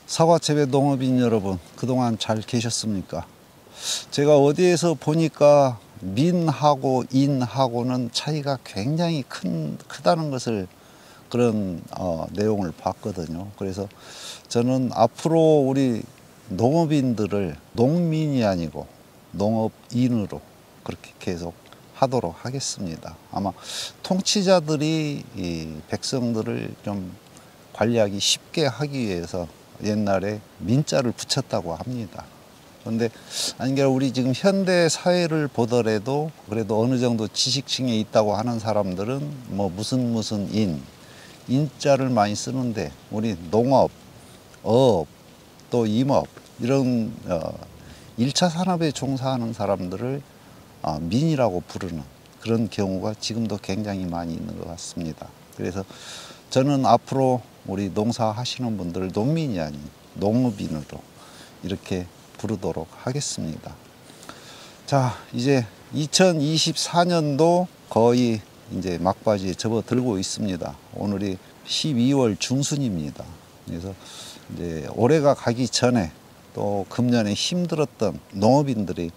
사과채배 농업인 여러분, 그동안 잘 계셨습니까? 제가 어디에서 보니까 민하고 인하고는 차이가 굉장히 크다는 것을 그런 내용을 봤거든요. 그래서 저는 앞으로 우리 농업인들을 농민이 아니고 농업인으로 그렇게 계속 하도록 하겠습니다. 아마 통치자들이 이 백성들을 좀 관리하기 쉽게 하기 위해서 옛날에 민자를 붙였다고 합니다. 그런데 아니 우리 지금 현대 사회를 보더라도 그래도 어느 정도 지식층에 있다고 하는 사람들은 뭐 무슨 인자를 많이 쓰는데 우리 농업, 어업, 또 임업 이런 1차 산업에 종사하는 사람들을 민이라고 부르는 그런 경우가 지금도 굉장히 많이 있는 것 같습니다. 그래서 저는 앞으로 우리 농사하시는 분들을 농민이 아닌 농업인으로 이렇게 부르도록 하겠습니다. 자, 이제 2024년도 거의 이제 막바지에 접어들고 있습니다. 오늘이 12월 중순입니다. 그래서 이제 올해가 가기 전에 또 금년에 힘들었던 농업인들이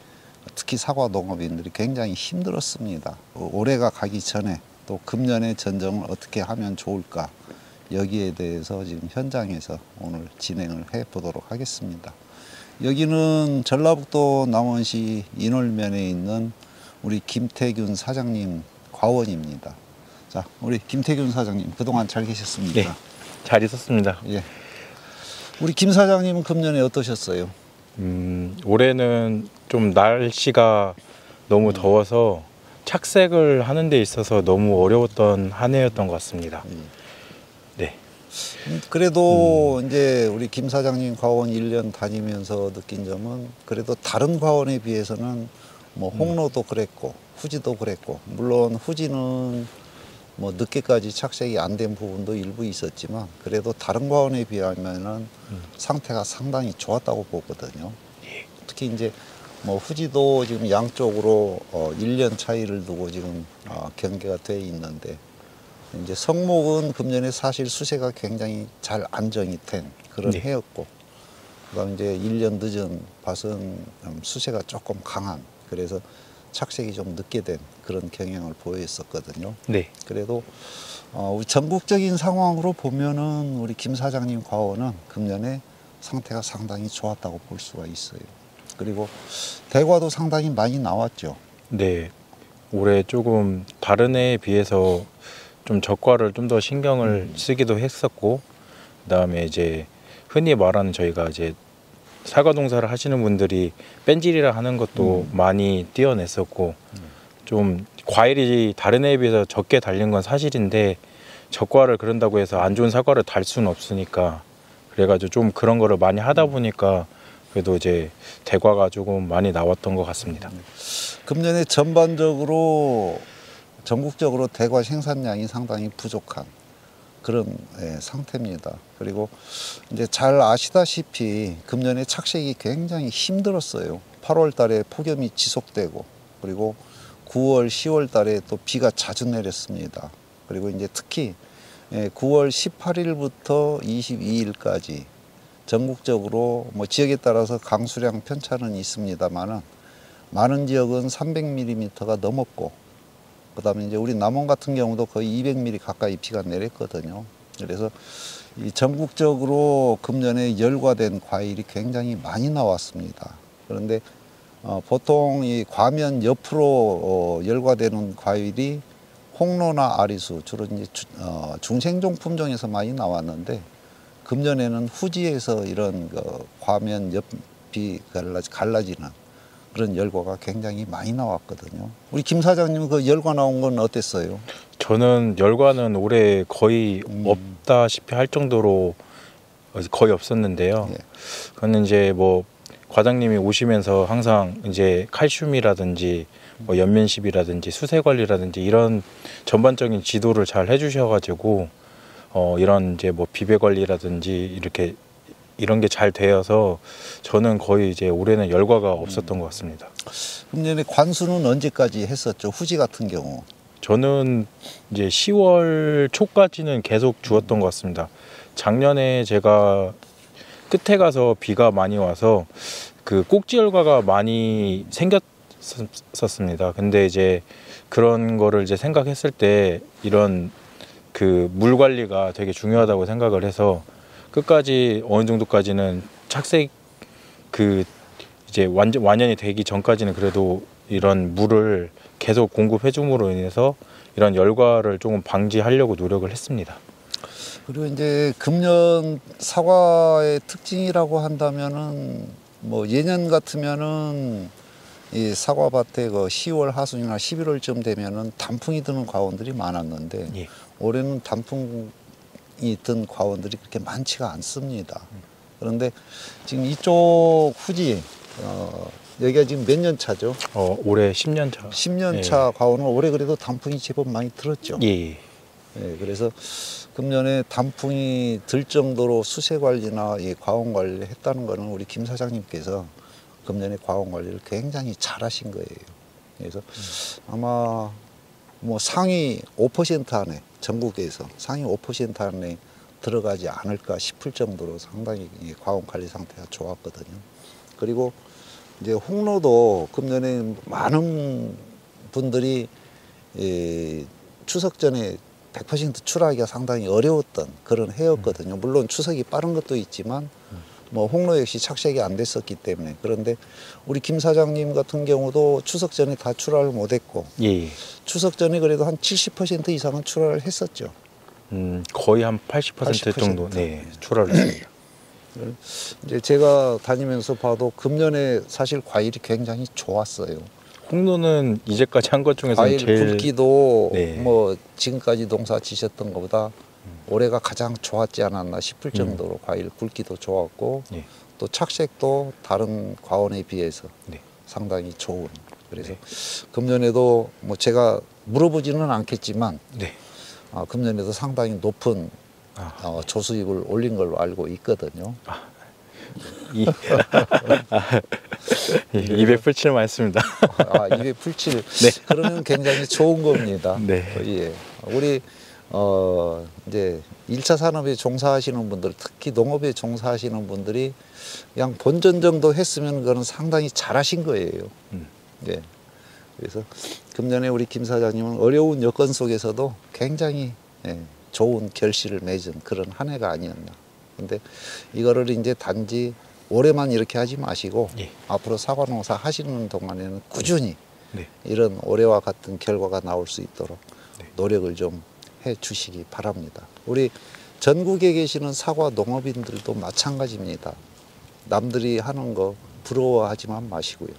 특히 사과 농업인들이 굉장히 힘들었습니다. 올해가 가기 전에 또 금년의 전정을 어떻게 하면 좋을까 여기에 대해서 지금 현장에서 오늘 진행을 해 보도록 하겠습니다. 여기는 전라북도 남원시 인월면에 있는 우리 김태균 사장님 과원입니다. 자, 우리 김태균 사장님 그동안 잘 계셨습니까? 네, 잘 있었습니다. 예. 우리 김 사장님은 금년에 어떠셨어요? 올해는 좀 날씨가 너무 더워서 착색을 하는 데 있어서 너무 어려웠던 한 해였던 것 같습니다. 네. 그래도 이제 우리 김 사장님 과원 1년 다니면서 느낀 점은 그래도 다른 과원에 비해서는 뭐 홍로도 그랬고 후지도 그랬고 물론 후지는 뭐 늦게까지 착색이 안 된 부분도 일부 있었지만 그래도 다른 과원에 비하면은 상태가 상당히 좋았다고 보거든요. 특히 이제 뭐 후지도 지금 양쪽으로 1년 차이를 두고 지금 경계가 돼 있는데 이제 성목은 금년에 사실 수세가 굉장히 잘 안정이 된 그런 해였고 그다음 이제 1년 늦은 밭은 수세가 조금 강한 그래서 착색이 좀 늦게 된 그런 경향을 보였었거든요. 네. 그래도 전국적인 상황으로 보면은 우리 김 사장님 과원은 금년에 상태가 상당히 좋았다고 볼 수가 있어요. 그리고 대과도 상당히 많이 나왔죠. 네. 올해 조금 다른 해에 비해서 좀 적과를 좀 더 신경을 쓰기도 했었고 그다음에 이제 흔히 말하는 저희가 이제 사과 농사를 하시는 분들이 뺀질이라 하는 것도 많이 띄어냈었고 좀 과일이 다른 해에 비해서 적게 달린 건 사실인데 적과를 그런다고 해서 안 좋은 사과를 달 수는 없으니까 그래가지고 좀 그런 거를 많이 하다 보니까 그래도 이제 대과가 조금 많이 나왔던 것 같습니다. 금년에 전반적으로 전국적으로 대과 생산량이 상당히 부족한 그런 상태입니다. 그리고 이제 잘 아시다시피 금년에 착색이 굉장히 힘들었어요. 8월 달에 폭염이 지속되고 그리고 9월, 10월 달에 또 비가 자주 내렸습니다. 그리고 이제 특히 9월 18일부터 22일까지 전국적으로 뭐 지역에 따라서 강수량 편차는 있습니다만은 많은 지역은 300mm가 넘었고 그다음에 이제 우리 남원 같은 경우도 거의 200mm 가까이 비가 내렸거든요. 그래서 이 전국적으로 금년에 열과된 과일이 굉장히 많이 나왔습니다. 그런데 보통 이 과면 옆으로 열과되는 과일이 홍로나 아리수 주로 이제 중생종 품종에서 많이 나왔는데 금년에는 후지에서 이런 과면 옆이 갈라지는 그런 열과가 굉장히 많이 나왔거든요. 우리 김 사장님 그 열과 나온 건 어땠어요? 저는 열과는 올해 거의 없다시피 할 정도로 거의 없었는데요. 예. 그거는 이제 뭐 과장님이 오시면서 항상 이제 칼슘이라든지 뭐 연면십이라든지 수세 관리라든지 이런 전반적인 지도를 잘 해주셔가지고 이런 이제 뭐 비배 관리라든지 이렇게 이런 게 잘 되어서 저는 거의 이제 올해는 열과가 없었던 것 같습니다. 금년에 관수는 언제까지 했었죠? 후지 같은 경우. 저는 이제 10월 초까지는 계속 주었던 것 같습니다. 작년에 제가 끝에 가서 비가 많이 와서 그 꼭지 열과가 많이 생겼었습니다. 근데 이제 그런 거를 이제 생각했을 때 이런 그 물 관리가 되게 중요하다고 생각을 해서 끝까지 어느 정도까지는 착색 그 이제 완연히 되기 전까지는 그래도 이런 물을 계속 공급해 줌으로 인해서 이런 열과를 조금 방지하려고 노력을 했습니다. 그리고 이제 금년 사과의 특징이라고 한다면은 뭐 예년 같으면은 이 사과밭에 그 10월 하순이나 11월쯤 되면은 단풍이 드는 과원들이 많았는데 예. 올해는 단풍이 든 과원들이 그렇게 많지가 않습니다. 그런데 지금 이쪽 후지 여기가 지금 몇 년 차죠? 올해 10년 차. 10년 차 과원은 올해 그래도 단풍이 제법 많이 들었죠. 예. 예, 그래서 금년에 단풍이 들 정도로 수세 관리나 이 과원 관리를 했다는 거는 우리 김 사장님께서 금년에 과원 관리를 굉장히 잘하신 거예요. 그래서 아마 뭐 상위 5% 안에 전국에서 상위 5% 안에 들어가지 않을까 싶을 정도로 상당히 이 과원 관리 상태가 좋았거든요. 그리고 이제 홍로도 금년에 많은 분들이 추석 전에 100% 출하하기가 상당히 어려웠던 그런 해였거든요. 물론 추석이 빠른 것도 있지만 뭐 홍로 역시 착색이 안 됐었기 때문에. 그런데 우리 김 사장님 같은 경우도 추석 전에 다 출하를 못했고 예. 추석 전에 그래도 한 70% 이상은 출하를 했었죠. 거의 한 80% 정도 네, 출하를 했습니다. 이제 제가 다니면서 봐도 금년에 사실 과일이 굉장히 좋았어요. 홍로는 이제까지 한 것 중에서 과일 제일 굵기도 네. 뭐 지금까지 농사 지셨던 것보다 올해가 가장 좋았지 않았나 싶을 정도로 과일 굵기도 좋았고 네. 또 착색도 다른 과원에 비해서 네. 상당히 좋은. 그래서 금년에도 뭐 제가 물어보지는 않겠지만 네. 금년에도 상당히 높은 조수입을 올린 걸로 알고 있거든요. 287 맞습니다. 287. 네. 그러면 굉장히 좋은 겁니다. 네. 예. 우리 이제 1차 산업에 종사하시는 분들, 특히 농업에 종사하시는 분들이 그냥 본전 정도 했으면 그거는 상당히 잘하신 거예요. 예. 그래서 금년에 우리 김 사장님은 어려운 여건 속에서도 굉장히 좋은 결실을 맺은 그런 한 해가 아니었나. 근데 이거를 이제 단지 올해만 이렇게 하지 마시고 예. 앞으로 사과 농사 하시는 동안에는 꾸준히 네. 이런 올해와 같은 결과가 나올 수 있도록 네. 노력을 좀 해 주시기 바랍니다. 우리 전국에 계시는 사과 농업인들도 마찬가지입니다. 남들이 하는 거 부러워하지만 마시고요.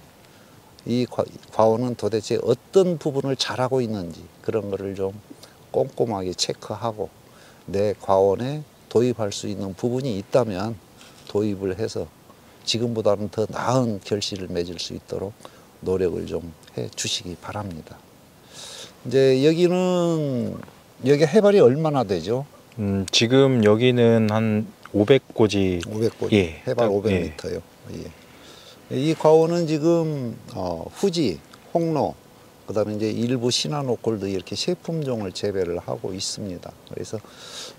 이 과원은 도대체 어떤 부분을 잘하고 있는지 그런 거를 좀 꼼꼼하게 체크하고 내 과원에 도입할 수 있는 부분이 있다면 도입을 해서 지금보다는 더 나은 결실을 맺을 수 있도록 노력을 좀 해 주시기 바랍니다. 이제 여기 해발이 얼마나 되죠? 지금 여기는 한 500고지. 500고지. 예. 해발 500m요. 예. 이 과원은 지금 후지, 홍로, 그다음에 이제 일부 시나노 골드 이렇게 세 품종을 재배를 하고 있습니다. 그래서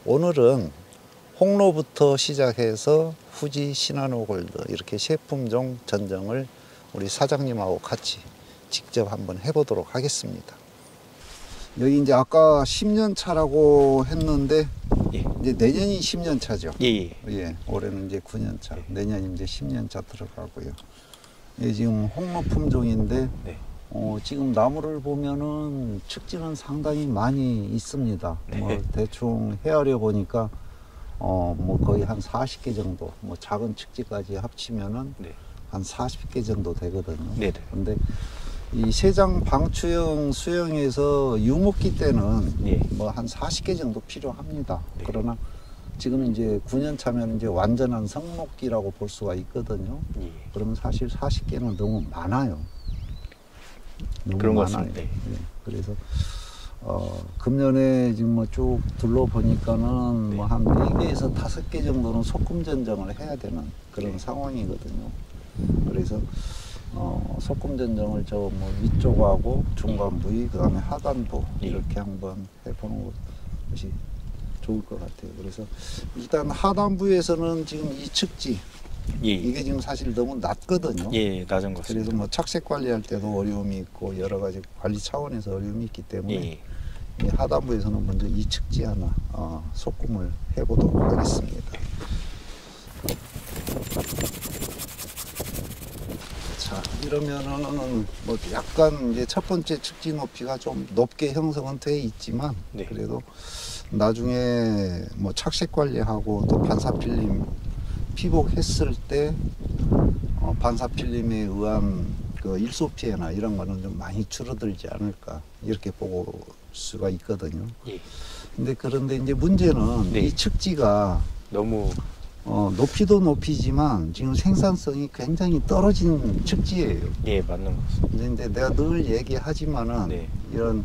오늘은 홍로부터 시작해서 후지, 시나노 골드 이렇게 세 품종 전정을 우리 사장님하고 같이 직접 한번 해보도록 하겠습니다. 여기 이제 아까 10년 차라고 했는데 예. 이제 내년이 10년 차죠. 예. 예, 올해는 이제 9년 차, 내년 이제 10년 차 들어가고요. 예, 지금 홍로 품종인데 네. 지금 나무를 보면은 측지는 상당히 많이 있습니다. 네. 뭐 대충 헤아려 보니까 뭐 거의 한 40개 정도, 뭐 작은 측지까지 합치면은 네. 한 40개 정도 되거든요. 네. 근데 이 세장 방추형 수형에서 유목기 때는 예. 뭐 한 40개 정도 필요합니다. 네. 그러나 지금 이제 9년 차면 이제 완전한 성목기라고 볼 수가 있거든요. 예. 그러면 사실 40개는 너무 많아요. 너무 그런 것 많아요. 같습니다. 예. 예. 그래서 금년에 지금 뭐 쭉 둘러보니까는 네. 뭐 한 4개에서 5개 정도는 소금 전정을 해야 되는 그런 네. 상황이거든요. 그래서 소금 전정을 저 뭐 위쪽하고 중간부위 그다음에 하단부 예. 이렇게 한번 해보는 것이 좋을 것 같아요. 그래서 일단 하단부에서는 지금 이 측지 예. 이게 지금 사실 너무 낮거든요. 예, 낮은 것 그래서 같습니다. 뭐 착색 관리할 때도 어려움이 있고 여러 가지 관리 차원에서 어려움이 있기 때문에 예. 이 하단부에서는 먼저 이 측지 하나 소금을 해보도록 하겠습니다. 자, 이러면은 뭐 약간 이제 첫 번째 측지 높이가 좀 높게 형성은 돼 있지만 네. 그래도 나중에 뭐 착색 관리하고 또 반사 필름 피복했을 때 반사 필름에 의한 그 일소 피해나 이런 거는 좀 많이 줄어들지 않을까 이렇게 보고 수가 있거든요. 예. 그런데 이제 문제는 네. 이 측지가 너무 높이도 높이지만 지금 생산성이 굉장히 떨어진 측지예요. 예, 맞는 것 같습니다. 근데 이제 내가 늘 얘기하지만은 네. 이런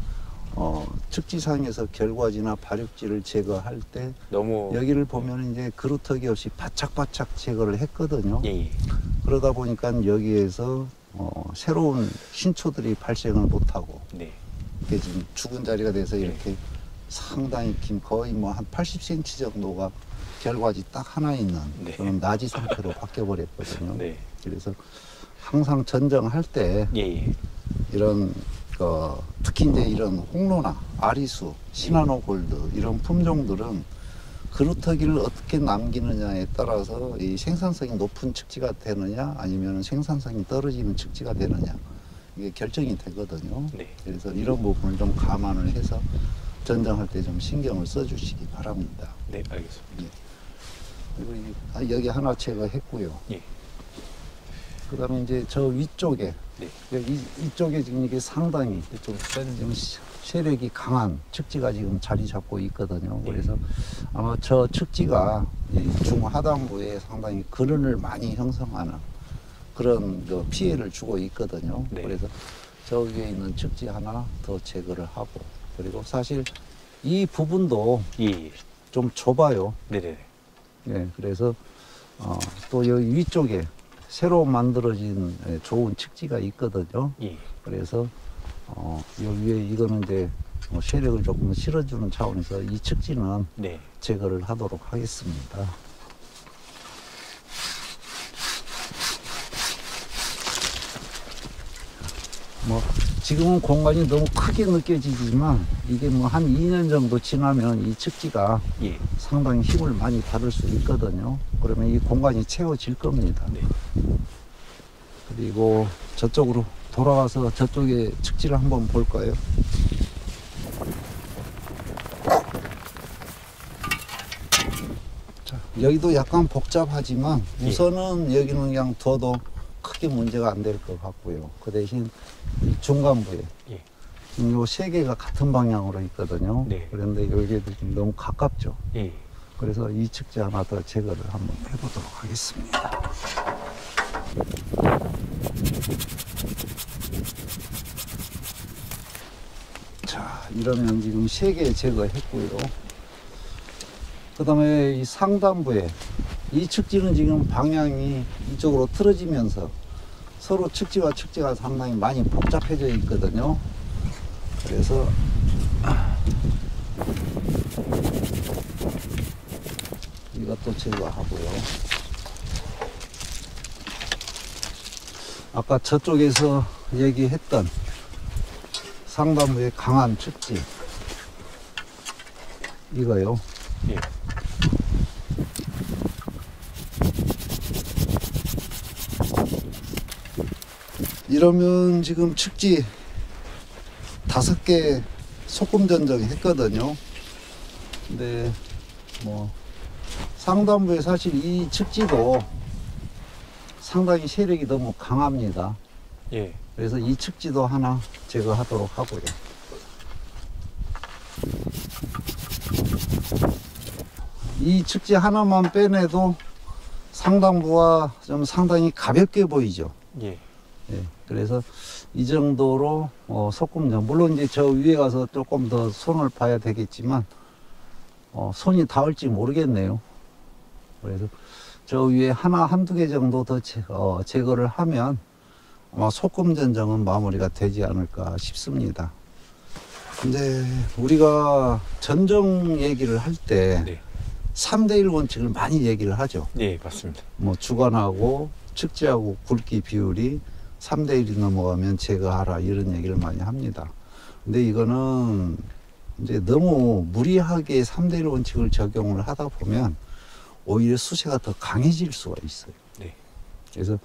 측지상에서 결과지나 발육지를 제거할 때 너무 여기를 보면 이제 그루터기 없이 바짝바짝 제거를 했거든요. 예, 예. 그러다 보니까 여기에서 새로운 신초들이 발생을 못하고 네. 이게 지금 죽은 자리가 돼서 이렇게 상당히 긴 거의 뭐 한 80cm 정도가 결과지 딱 하나 있는 네. 그런 나지 상태로 바뀌어 버렸거든요. 네. 그래서 항상 전정할 때 예, 예. 이런 특히 이제 이런 홍로나 아리수, 시나노 골드 이런 품종들은 그루터기를 어떻게 남기느냐에 따라서 이 생산성이 높은 측지가 되느냐 아니면 생산성이 떨어지는 측지가 되느냐 이게 결정이 되거든요. 네. 그래서 이런 부분을 좀 감안을 해서 전정할 때 좀 신경을 써주시기 바랍니다. 네, 알겠습니다. 그리고 여기 하나 제거했고요. 예. 그다음에 이제 저 위쪽에 네. 여기 이쪽에 지금 이게 상당히 좀 센. 지금 세력이 강한 측지가 지금 자리 잡고 있거든요. 네. 그래서 아마 저 측지가 이 중하단부에 상당히 근원을 많이 형성하는 그런 그 피해를 주고 있거든요. 네. 그래서 저 위에 있는 측지 하나 더 제거를 하고 그리고 사실 이 부분도 예, 예. 좀 좁아요. 네네. 예, 그래서 또 여기 위쪽에 새로 만들어진 좋은 측지가 있거든요. 예. 그래서 여기 위에 이거는 이제 세력을 조금 실어주는 차원에서 이 측지는 네. 제거를 하도록 하겠습니다. 뭐 지금은 공간이 너무 크게 느껴지지만 이게 뭐 한 2년 정도 지나면 이 측지가 예. 상당히 힘을 많이 받을 수 있거든요. 그러면 이 공간이 채워질 겁니다. 네. 그리고 저쪽으로 돌아와서 저쪽에 측지를 한번 볼까요? 자, 여기도 약간 복잡하지만 우선은 여기는 그냥 둬도 크게 문제가 안 될 것 같고요. 그 대신 이 중간부에 예. 지금 요 세 개가 같은 방향으로 있거든요. 네. 그런데 여기도 지금 너무 가깝죠. 예. 그래서 이 측지 하나 더 제거를 한번 해보도록 하겠습니다. 자, 이러면 지금 3개 제거했고요. 그 다음에 이 상단부에 이 측지는 지금 방향이 이쪽으로 틀어지면서 서로 측지와 측지가 상당히 많이 복잡해져 있거든요. 그래서 이것도 제거하고요. 아까 저쪽에서 얘기했던 상단부의 강한 측지 이거요. 예. 이러면 지금 측지 5개 소금 전정 했거든요. 근데 뭐 상단부에 사실 이 측지도 상당히 세력이 너무 강합니다. 예. 그래서 이 측지도 하나 제거하도록 하고요. 이 측지 하나만 빼내도 상단부와 좀 상당히 가볍게 보이죠. 예. 예, 그래서 이 정도로 소금전, 물론 이제 저 위에 가서 조금 더 손을 봐야 되겠지만 손이 닿을지 모르겠네요. 그래서 저 위에 하나 한두 개 정도 더 제거를 하면 아마 소금 전정은 마무리가 되지 않을까 싶습니다. 근데 우리가 전정 얘기를 할 때 네. 3대1 원칙을 많이 얘기를 하죠. 네, 맞습니다. 뭐 주관하고 측지하고 굵기 비율이 3대1이 넘어가면 제거하라 이런 얘기를 많이 합니다. 근데 이거는 이제 너무 무리하게 3대1 원칙을 적용을 하다 보면 오히려 수세가 더 강해질 수가 있어요. 네. 그래서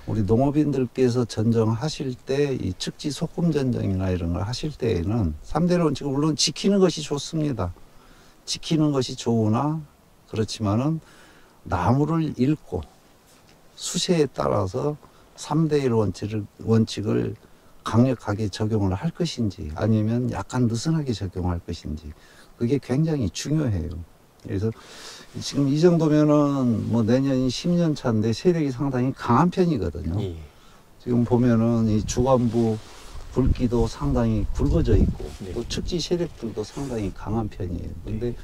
우리 농업인들께서 전정하실 때 이 측지 소금 전정이나 이런 걸 하실 때에는 3대1 원칙을 물론 지키는 것이 좋습니다. 지키는 것이 좋으나 그렇지만은 나무를 읽고 수세에 따라서 3대1 원칙을 강력하게 적용을 할 것인지 아니면 약간 느슨하게 적용할 것인지 그게 굉장히 중요해요. 그래서 지금 이 정도면은 뭐 내년이 10년 차인데 세력이 상당히 강한 편이거든요. 예. 지금 보면은 이 주간부 굵기도 상당히 굵어져 있고 네. 또 측지 세력들도 상당히 강한 편이에요. 근데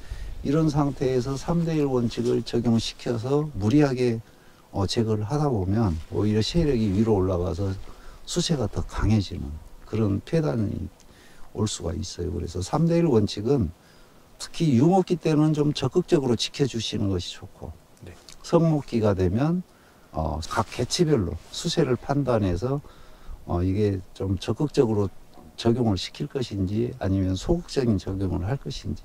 이런 상태에서 3대1 원칙을 적용시켜서 무리하게 제거를 하다 보면 오히려 세력이 위로 올라가서 수세가 더 강해지는 그런 폐단이 올 수가 있어요. 그래서 3대1 원칙은 특히 유목기 때는 좀 적극적으로 지켜주시는 것이 좋고 네. 성목기가 되면 각 개체별로 수세를 판단해서 이게 좀 적극적으로 적용을 시킬 것인지 아니면 소극적인 적용을 할 것인지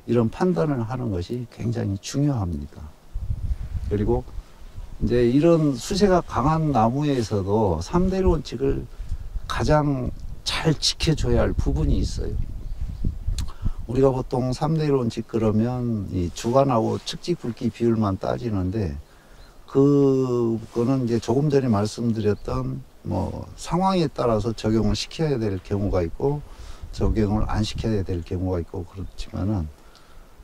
이런 판단을 하는 것이 굉장히 중요합니다. 그리고 이제 이런 수세가 강한 나무에서도 3대1 원칙을 가장 잘 지켜줘야 할 부분이 있어요. 우리가 보통 3대1 원칙 그러면 이 주간하고 측지 굵기 비율만 따지는데 그거는 이제 조금 전에 말씀드렸던 뭐 상황에 따라서 적용을 시켜야 될 경우가 있고 적용을 안 시켜야 될 경우가 있고 그렇지만은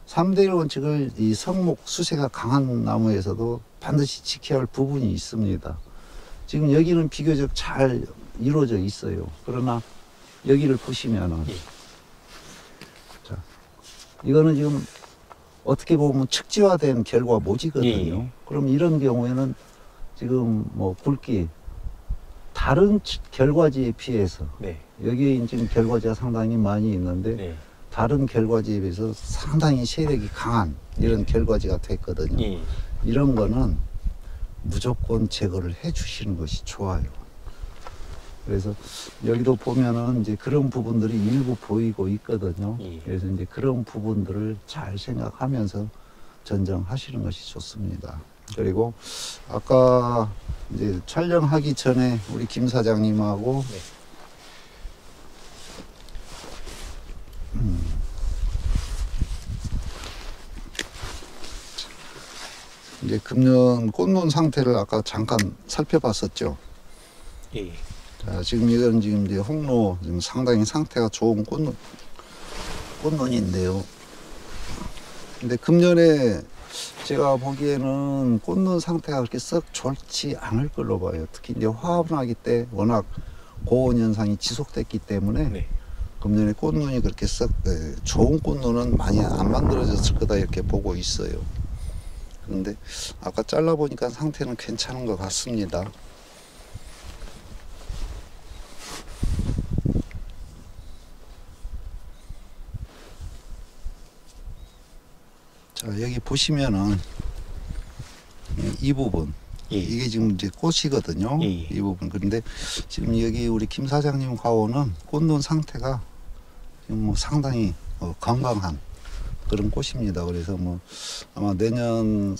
3대1 원칙을 이 성목 수세가 강한 나무에서도 반드시 지켜야 할 부분이 있습니다. 지금 여기는 비교적 잘 이루어져 있어요. 그러나 여기를 보시면은 자, 이거는 지금 어떻게 보면 측지화된 결과 모지거든요. 예. 그럼 이런 경우에는 지금 뭐 굵기 다른 결과지에 비해서 네. 여기 지금 결과지가 상당히 많이 있는데 네. 다른 결과지에 비해서 상당히 세력이 강한 이런 결과지가 됐거든요. 예. 이런 거는 무조건 제거를 해 주시는 것이 좋아요. 그래서 여기도 보면은 이제 그런 부분들이 일부 보이고 있거든요. 예. 그래서 이제 그런 부분들을 잘 생각하면서 전정하시는 것이 좋습니다. 그리고 아까 이제 촬영하기 전에 우리 김 사장님하고 네. 이제 금년 꽃눈 상태를 아까 잠깐 살펴봤었죠. 예. 자, 지금 이건 지금 이제 홍로 지금 상당히 상태가 좋은 꽃눈인데요. 근데 금년에 제가 보기에는 꽃눈 상태가 그렇게 썩 좋지 않을 걸로 봐요. 특히 이제 화분하기 때 워낙 고온 현상이 지속됐기 때문에 네. 금년에 꽃눈이 그렇게 썩 좋은 꽃눈은 많이 안 만들어졌을 거다 이렇게 보고 있어요. 그런데 아까 잘라보니까 상태는 괜찮은 것 같습니다. 자, 여기 보시면은 이 부분 예. 이게 지금 이제 꽃이거든요. 예. 이 부분. 그런데 지금 여기 우리 김 사장님 가오는 꽃눈 상태가 지금 뭐 상당히 건강한 그런 꽃입니다. 그래서 뭐 아마 내년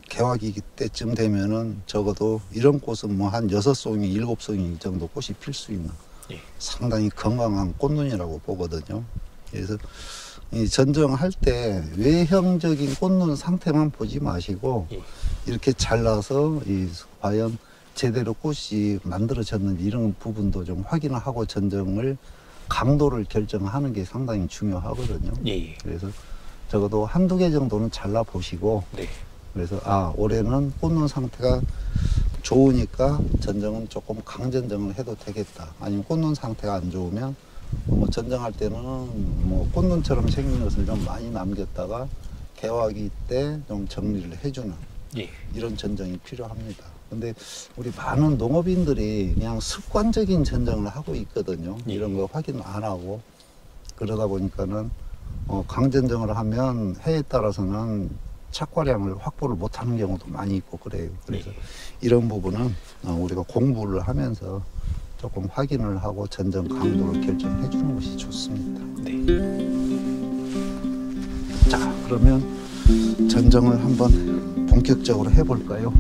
개화기 때쯤 되면은 적어도 이런 꽃은 뭐 한 6송이, 7송이 정도 꽃이 필 수 있는 예. 상당히 건강한 꽃눈이라고 보거든요. 그래서 이 전정할 때 외형적인 꽃눈 상태만 보지 마시고 예. 이렇게 잘라서 이 과연 제대로 꽃이 만들어졌는지 이런 부분도 좀 확인을 하고 전정을 강도를 결정하는 게 상당히 중요하거든요. 예. 그래서 적어도 한두 개 정도는 잘라 보시고 네. 그래서 올해는 꽃눈 상태가 좋으니까 전정은 조금 강전정을 해도 되겠다. 아니면 꽃눈 상태가 안 좋으면 뭐 전정할 때는 뭐 꽃눈처럼 생긴 것을 좀 많이 남겼다가 개화기 때 좀 정리를 해주는 예. 이런 전정이 필요합니다. 근데 우리 많은 농업인들이 그냥 습관적인 전정을 하고 있거든요. 예. 이런 거 확인 안 하고 그러다 보니까는 강전정을 하면 해에 따라서는 착과량을 확보를 못하는 경우도 많이 있고 그래요. 그래서 이런 부분은 우리가 공부를 하면서 조금 확인을 하고 전정 강도를 결정해 주는 것이 좋습니다. 네. 자, 그러면 전정을 한번 본격적으로 해볼까요?